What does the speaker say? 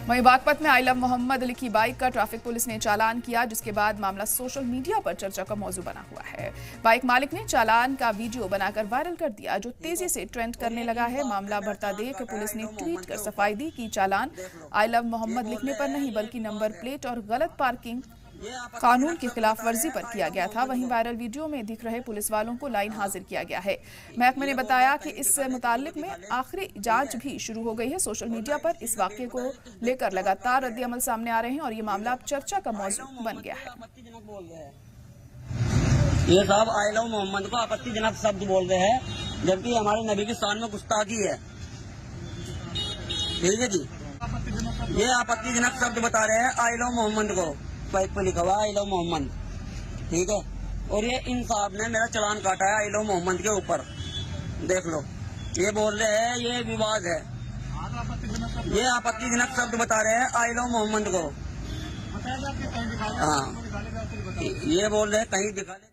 वहीं बागपत में I love Mohammad लिखी बाइक का ट्रैफिक पुलिस ने चालान किया, जिसके बाद मामला सोशल मीडिया पर चर्चा का मौजू बना हुआ है। बाइक मालिक ने चालान का वीडियो बनाकर वायरल कर दिया, जो तेजी से ट्रेंड करने लगा है। मामला बढ़ता देख पुलिस ने ट्वीट कर सफाई दी कि चालान आई लव मोहम्मद लिखने पर नहीं बल्कि नंबर प्लेट और गलत पार्किंग कानून की खिलाफ वर्जी पर किया गया था। वहीं वायरल वीडियो में दिख रहे पुलिस वालों को लाइन हाजिर किया गया है। महकमे ने बताया कि इस मुतालिक में आखिरी जांच भी शुरू हो गई है। सोशल मीडिया पर इस वाकये को लेकर लगातार रद्द-ए-अमल सामने आ रहे हैं और ये मामला अब चर्चा का मौजू बन गया है। ये साहब आई लव मोहम्मद को आपत्तिजनक शब्द बोल रहे हैं, जबकि हमारे नबी की शान में गुस्ताखी है। ठीक है जी, ये आपत्तिजनक शब्द बता रहे हैं आई लव मोहम्मद को, बाइक पे लिखा हुआ आई लव मोहम्मद। ठीक है, और ये इन साहब ने मेरा चालान काटा है आई लव मोहम्मद के ऊपर, देख लो। ये बोल रहे हैं ये विवाद है, ये आपत्तिजनक शब्द बता रहे हैं आई लव मोहम्मद को। हाँ, ये बोल रहे हैं कहीं दिखा ले।